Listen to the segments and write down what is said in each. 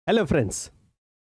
Hello friends.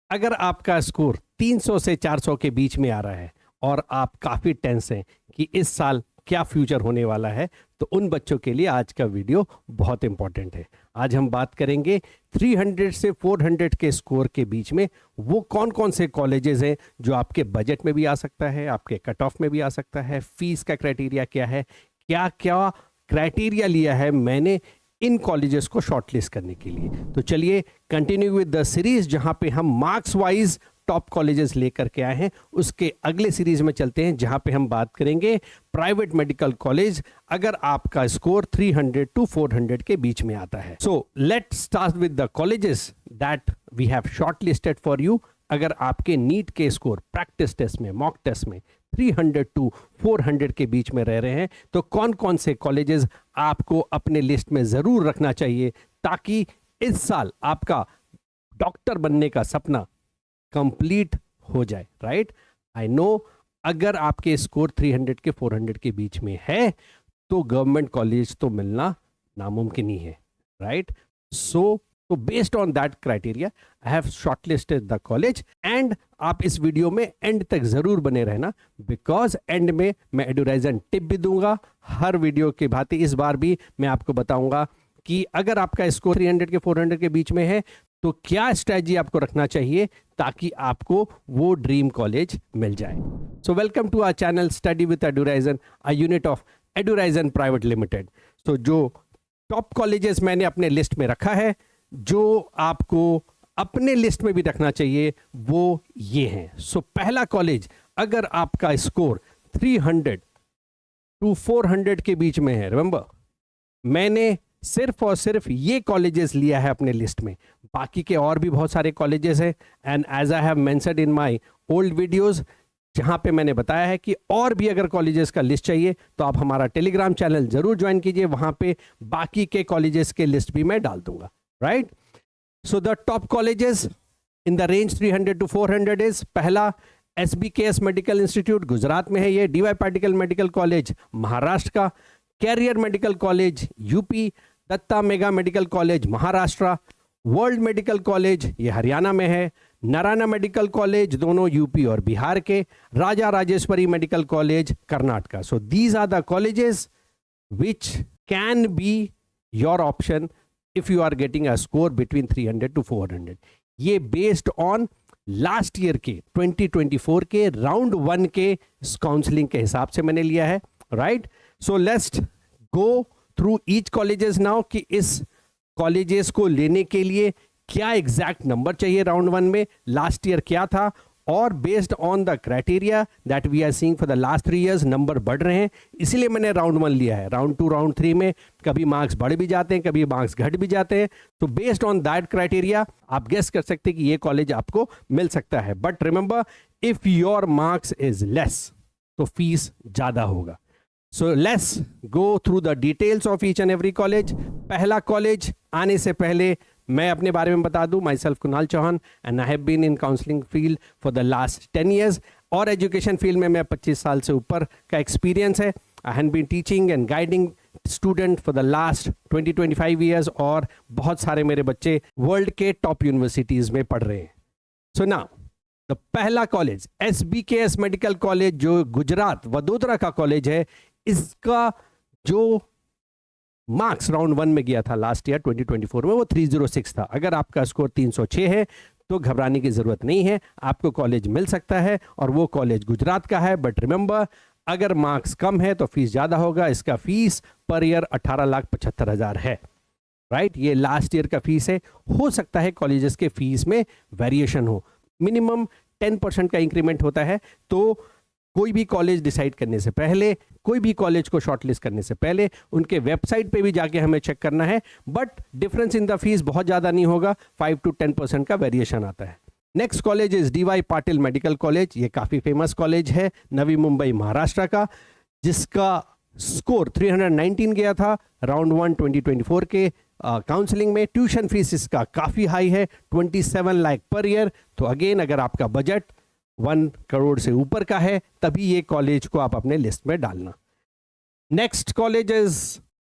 अगर आपका score 300 से 400 के बीच में आ रहा है और आप काफ़ी टेंस हैं कि इस साल क्या फ्यूचर होने वाला है, तो उन बच्चों के लिए आज का वीडियो बहुत इंपॉर्टेंट है। आज हम बात करेंगे 300 से 400 के स्कोर के बीच में वो कौन कौन से कॉलेजेस हैं जो आपके बजट में भी आ सकता है, आपके कट ऑफ में भी आ सकता है, फीस का क्राइटेरिया क्या है, क्या क्या क्राइटेरिया लिया है मैंने इन कॉलेजेस को शॉर्टलिस्ट करने के लिए। तो चलिए कंटिन्यू विद द सीरीज, जहां पे हम मार्क्स वाइज टॉप कॉलेजेस लेकर के आए हैं, उसके अगले सीरीज में चलते हैं जहां पे हम बात करेंगे प्राइवेट मेडिकल कॉलेज अगर आपका स्कोर 300 टू 400 के बीच में आता है। So let's start with the colleges that we have shortlisted for you. अगर आपके नीट के स्कोर प्रैक्टिस टेस्ट में, मॉक टेस्ट में 300 टू 400 के बीच में रह रहे हैं, तो कौन कौन से कॉलेजेस आपको अपने लिस्ट में ज़रूर रखना चाहिए ताकि इस साल आपका डॉक्टर बनने का सपना कंप्लीट हो जाए। राइट, आई नो अगर आपके स्कोर 300 के 400 के बीच में है तो गवर्नमेंट कॉलेज तो मिलना नामुमकिन ही है। Right, so based on that criteria I have shortlisted the college and आप इस वीडियो में एंड तक जरूर बने रहना, बिकॉज एंड में मैं एडवर्टाइजमेंट टिप भी दूंगा। हर वीडियो की भांति इस बार भी मैं आपको बताऊंगा कि अगर आपका स्कोर 300 के 400 के बीच में है तो क्या स्ट्रेटजी आपको रखना चाहिए ताकि आपको वो ड्रीम कॉलेज मिल जाए। So welcome to our channel study with Advertisen, a unit of Advertisen private limited. So जो टॉप कॉलेजेस मैंने अपने लिस्ट में रखा है, जो आपको अपने लिस्ट में भी रखना चाहिए, वो ये हैं। सो पहला कॉलेज, अगर आपका स्कोर 300 टू 400 के बीच में है, रिमेंबर मैंने सिर्फ और सिर्फ ये कॉलेजेस लिया है अपने लिस्ट में, बाकी के और भी बहुत सारे कॉलेजेस हैं। And as I have mentioned in my old videos, जहां पे मैंने बताया है कि और भी अगर कॉलेजेस का लिस्ट चाहिए तो आप हमारा टेलीग्राम चैनल जरूर ज्वाइन कीजिए, वहां पे बाकी के कॉलेजेस के लिस्ट भी मैं डाल दूंगा। Right, so the top colleges in the range 300 to 400 is, पहला SBKS मेडिकल इंस्टीट्यूट गुजरात में है, ये DY Patil medical college Maharashtra का, career medical college UP, Datta mega medical college Maharashtra, world medical college ये हरियाणा में है, नारायणा मेडिकल कॉलेज दोनों यूपी और बिहार के, Raja Rajeshwari medical college Karnataka. So these are the colleges which can be your option if you are getting a score between 300 to 400। ये based on last year के 2024 के round 1 के काउंसलिंग के हिसाब से मैंने लिया है। Right, so let's go through each colleges now कि इस कॉलेजेस को लेने के लिए क्या एग्जैक्ट नंबर चाहिए राउंड 1 में, लास्ट ईयर क्या था, और based on the criteria that we are seeing for the last 3 years number बढ़ रहे हैं, इसीलिए मैंने राउंड 1 लिया है। राउंड 2 राउंड 3 में कभी मार्क्स बढ़ भी जाते हैं, कभी मार्क्स घट भी जाते हैं। तो बेस्ड ऑन दैट क्राइटेरिया आप गेस कर सकते हैं कि ये कॉलेज आपको मिल सकता है। But remember, if your marks is less तो फीस ज्यादा होगा। So let's go through the details of each and every college. पहला कॉलेज आने से पहले मैं अपने बारे में बता दूं, myself Kunal Chauhan and I have been in counselling field for the last 10 years, और एजुकेशन फील्ड में मैं 25 साल से ऊपर का एक्सपीरियंस है। I have been teaching and guiding student for the last 20-25 years, और बहुत सारे मेरे बच्चे वर्ल्ड के टॉप यूनिवर्सिटीज़ में पढ़ रहे हैं। सो नाउ द पहला कॉलेज SBKS मेडिकल कॉलेज जो गुजरात वडोदरा का कॉलेज है, इसका जो मार्क्स राउंड 1 में गया था लास्ट ईयर 2024 में, वो 306 था। अगर आपका स्कोर 306 है तो घबराने की जरूरत नहीं है, आपको कॉलेज मिल सकता है, और वो कॉलेज गुजरात का है। बट रिमेंबर, अगर मार्क्स कम है तो फीस ज्यादा होगा। इसका फीस पर ईयर 18,75,000 है। राइट, ये लास्ट ईयर का फीस है। हो सकता है कॉलेजेस के फीस में वेरिएशन हो, मिनिमम 10% का इंक्रीमेंट होता है। तो कोई भी कॉलेज डिसाइड करने से पहले, कोई भी कॉलेज को शॉर्टलिस्ट करने से पहले उनके वेबसाइट पे भी जाके हमें चेक करना है। But difference in the fees बहुत ज़्यादा नहीं होगा, 5 to 10% का वेरिएशन आता है। Next college is DY Patil medical college. ये काफ़ी फेमस कॉलेज है, नवी मुंबई महाराष्ट्र का, जिसका स्कोर 319 गया था राउंड 1 2024 के काउंसलिंग में। ट्यूशन फीस इसका काफ़ी हाई है, 27 लाख पर ईयर। तो अगेन, अगर आपका बजट 1 करोड़ से ऊपर का है तभी ये कॉलेज को आप अपने लिस्ट में डालना। Next college is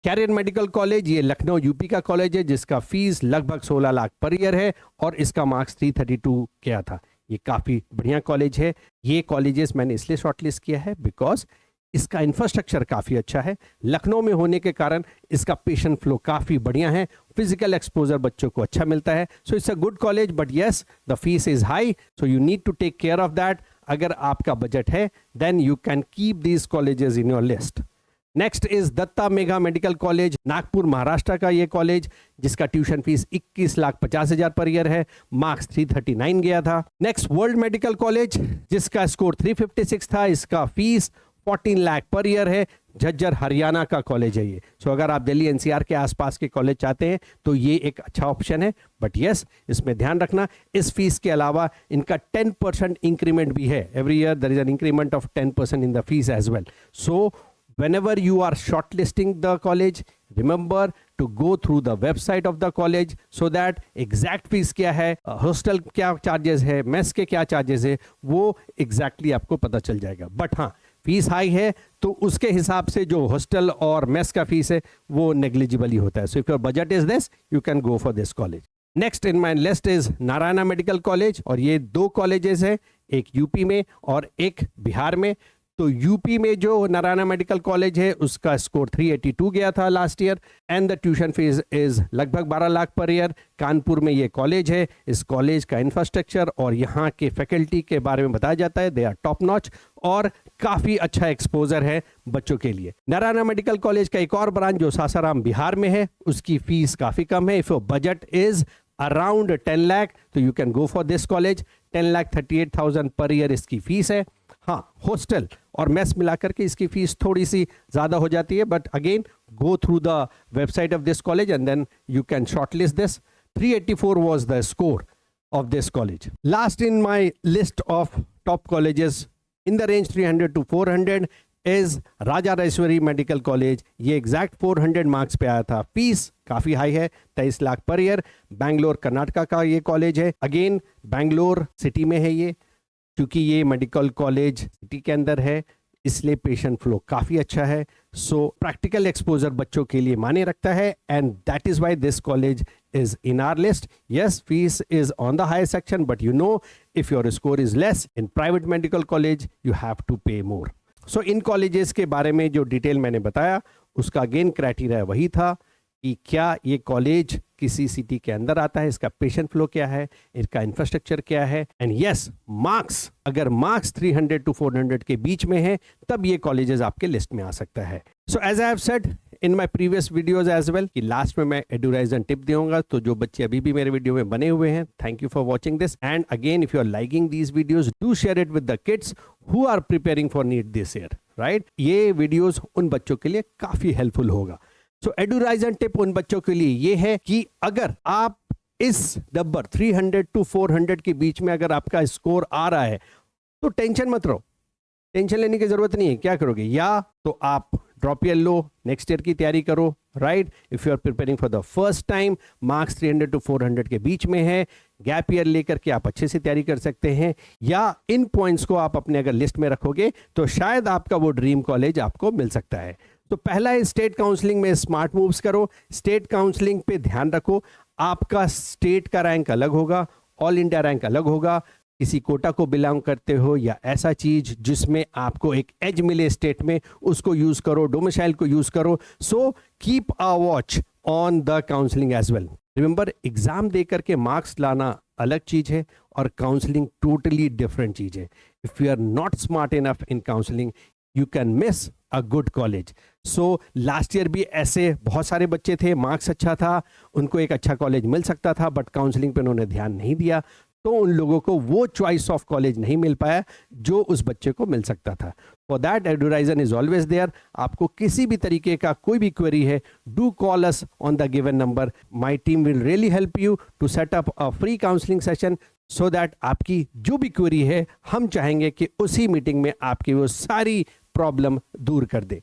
career medical college, ये लखनऊ यूपी का कॉलेज है जिसका फीस लगभग 16 लाख पर ईयर है और इसका मार्क्स 332 किया था। ये काफ़ी बढ़िया कॉलेज है। ये कॉलेजेस मैंने इसलिए शॉर्टलिस्ट किया है बिकॉज इसका इंफ्रास्ट्रक्चर काफ़ी अच्छा है। लखनऊ में होने के कारण इसका पेशेंट फ्लो काफ़ी बढ़िया है, फिजिकल एक्सपोजर बच्चों को अच्छा मिलता है। So it's a good college, but yes the fees is high, so you need to take care of that. अगर आपका बजट है then you can keep these colleges in your list. Next is Datta mega medical college, Nagpur Maharashtra का ये college जिसका tuition fees 21,50,000 per year है, marks 339 गया था। Next world medical college जिसका स्कोर 356 था, इसका फीस 14 लाख पर ईयर है, झज्जर हरियाणा का कॉलेज है ये। सो अगर आप दिल्ली एनसीआर के आसपास के कॉलेज चाहते हैं तो ये एक अच्छा ऑप्शन है, बट यस इसमें ध्यान रखना इस फीस के अलावा इनका 10% इंक्रीमेंट भी है। Every year there is an increment of 10% in the fees as well. So whenever you are shortlisting the college, remember to go through the website of the college so that exact fees क्या है, hostel क्या charges है, mess के क्या charges है, वो exactly आपको पता चल जाएगा। बट हाँ, फीस हाई है तो उसके हिसाब से जो हॉस्टल और मेस का फीस है वो नेग्लिजिबल ही होता है। So if your budget is this you can go for this college. Next in my list is Narayana medical college, और ये 2 कॉलेजेस हैं, एक यूपी में और एक बिहार में। तो यूपी में जो नारायणा मेडिकल कॉलेज है उसका स्कोर 382 गया था last year and the tuition fees is लगभग 12 लाख पर ईयर। कानपुर में ये कॉलेज है। इस कॉलेज का इंफ्रास्ट्रक्चर और यहाँ के फैकल्टी के बारे में बताया जाता है, दे आर टॉप नॉच और काफ़ी अच्छा एक्सपोजर है बच्चों के लिए। नारायणा मेडिकल कॉलेज का एक और ब्रांच जो सासाराम बिहार में है उसकी फीस काफ़ी कम है। If your budget is around 10 lakh तो you can go for this college. 10,38,000 per year इसकी फीस है। हाँ, हॉस्टल और मेस मिलाकर के इसकी फीस थोड़ी सी ज़्यादा हो जाती है, but again go through the website of this college and then you can shortlist this. 384 was the score of this college. Last in my list of top colleges in the range 300 to 400 is Raja Rajeshwari medical college. ये exact 400 marks पे आया था। Fees काफ़ी high है, 23 lakh per year. Bangalore Karnataka का ये college है। Again Bangalore city में है ये, क्योंकि ये मेडिकल कॉलेज सिटी के अंदर है इसलिए पेशेंट फ्लो काफ़ी अच्छा है। सो प्रैक्टिकल एक्सपोजर बच्चों के लिए माने रखता है and that is why this college is in our list. Yes, fees is on the higher section, but you know, if your score is less in private medical college, you have to pay more. So in colleges के बारे में जो detail मैंने बताया उसका again criteria वही था कि क्या ये कॉलेज किसी सिटी के अंदर आता है, इसका पेशेंट फ्लो क्या है, इसका इंफ्रास्ट्रक्चर क्या है, एंड यस मार्क्स, अगर मार्क्स 300 to 400 के बीच में है तब ये कॉलेजेस आपके लिस्ट में आ सकता है। So as I have said in my previous videos as well कि लास्ट में मैं एडुराइजन टिप दूंगा, तो जो बच्चे अभी भी मेरे वीडियो में बने हुए हैं, thank you for watching this and again if you are liking these videos do share it with the kids who are preparing for NEET this year, right. ये वीडियोज उन बच्चों के लिए काफी हेल्पफुल होगा। सो एडुराइजन टिप उन बच्चों के लिए ये है कि अगर आप इस नंबर 300 to 400 के बीच में अगर आपका स्कोर आ रहा है तो टेंशन मत लो, टेंशन लेने की जरूरत नहीं है। क्या करोगे, या तो आप ड्रॉप ईयर लो, नेक्स्ट ईयर की तैयारी करो, right. If you are preparing for the first time, marks 300 to 400 के बीच में है, गैप ईयर लेकर के आप अच्छे से तैयारी कर सकते हैं, या इन पॉइंट्स को आप अपने अगर लिस्ट में रखोगे तो शायद आपका वो ड्रीम कॉलेज आपको मिल सकता है। तो पहला है स्टेट काउंसलिंग में स्मार्ट मूव्स करो। स्टेट काउंसलिंग पे ध्यान रखो, आपका स्टेट का रैंक अलग होगा, ऑल इंडिया रैंक अलग होगा। किसी कोटा को बिलोंग करते हो या ऐसा चीज जिसमें आपको एक एज मिले स्टेट में, उसको यूज करो, डोमिसाइल को यूज करो। So keep a watch on the counselling as well. Remember, exam दे करके मार्क्स लाना अलग चीज है और काउंसलिंग टोटली डिफरेंट चीज है। If you are not smart enough in counselling you can miss a good college. So last year भी ऐसे बहुत सारे बच्चे थे, मार्क्स अच्छा था, उनको एक अच्छा कॉलेज मिल सकता था, बट काउंसलिंग पे उन्होंने ध्यान नहीं दिया, तो उन लोगों को वो चॉइस ऑफ कॉलेज नहीं मिल पाया जो उस बच्चे को मिल सकता था। For that Eduraisen is always there. आपको किसी भी तरीके का कोई भी क्वेरी है, do call us on the given number. My team will really help you to set up a free counselling session so that आपकी जो भी क्वेरी है हम चाहेंगे कि उसी मीटिंग में आपकी वो सारी प्रॉब्लम दूर कर दे।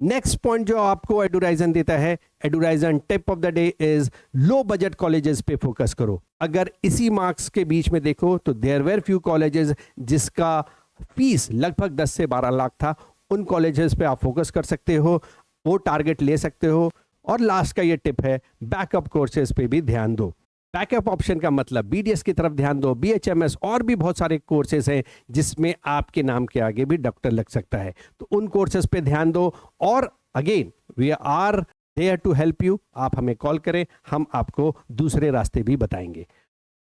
नेक्स्ट पॉइंट जो आपको एडुराइजन देता है, Edurizon tip of the day is low budget colleges पे फोकस करो। अगर इसी मार्क्स के बीच में देखो तो देयर वेर फ्यू कॉलेजेस जिसका फीस लगभग 10 से 12 लाख था, उन कॉलेजेस पे आप फोकस कर सकते हो। वो टारगेट ले सकते हो। और लास्ट का ये टिप है, बैकअप कोर्सेज पे भी ध्यान दो। बैकअप ऑप्शन का मतलब बीडीएस की तरफ ध्यान दो, बीएचएमएस और भी बहुत सारे कोर्सेज हैं जिसमें आपके नाम के आगे भी डॉक्टर लग सकता है, तो उन कोर्सेज पे ध्यान दो। और again we are there to help you, आप हमें कॉल करें, हम आपको दूसरे रास्ते भी बताएंगे।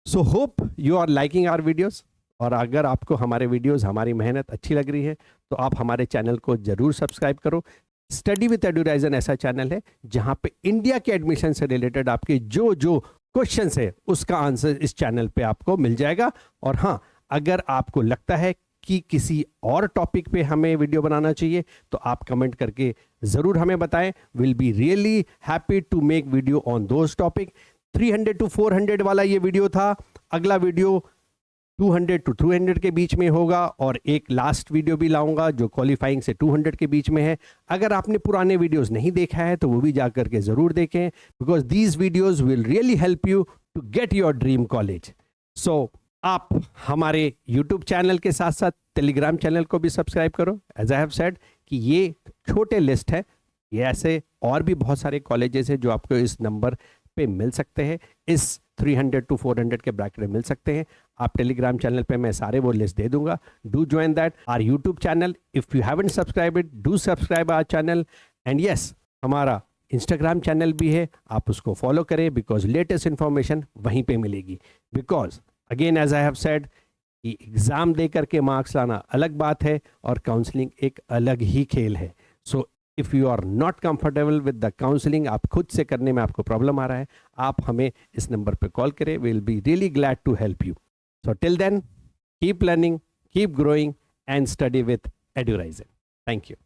So hope you are liking our videos, और अगर आपको हमारे वीडियोस, हमारी मेहनत अच्छी लग रही है तो आप हमारे चैनल को जरूर सब्सक्राइब करो। स्टडी विद एडुराइजन ऐसा चैनल है जहां पे इंडिया के एडमिशन से रिलेटेड आपके जो जो क्वेश्चंस है उसका आंसर इस चैनल पे आपको मिल जाएगा। और हाँ, अगर आपको लगता है कि किसी और टॉपिक पे हमें वीडियो बनाना चाहिए तो आप कमेंट करके ज़रूर हमें बताएं। Will be really happy to make video on those topic. 300 to 400 वाला ये वीडियो था, अगला वीडियो 200 to 300 के बीच में होगा, और एक लास्ट वीडियो भी लाऊंगा जो क्वालिफाइंग से 200 के बीच में है। अगर आपने पुराने वीडियोस नहीं देखा है तो वो भी जाकर के ज़रूर देखें, because these videos will really help you to get your dream college. So आप हमारे यूट्यूब चैनल के साथ साथ टेलीग्राम चैनल को भी सब्सक्राइब करो। एज आई हैव सेड कि ये छोटे लिस्ट है, ये ऐसे और भी बहुत सारे कॉलेजेस हैं जो आपको इस नंबर पे मिल सकते हैं, इस 300 to 400 के ब्रैकेट में मिल सकते हैं। आप टेलीग्राम चैनल पे मैं सारे वो लिस्ट दे दूंगा। Do join that our YouTube channel. If you haven't subscribe it, do subscribe our channel. And yes, हमारा इंस्टाग्राम चैनल भी है, आप उसको फॉलो करें, बिकॉज लेटेस्ट इंफॉर्मेशन वहीं पे मिलेगी। Because again as I have said कि एग्ज़ाम दे करके मार्क्स लाना अलग बात है और काउंसलिंग एक अलग ही खेल है। So if you are not comfortable with the counselling, आप खुद से करने में आपको प्रॉब्लम आ रहा है, आप हमें इस नंबर पे कॉल करें। Will be really glad to help you. So till then, keep learning, keep growing and study with Eduraisen. Thank you.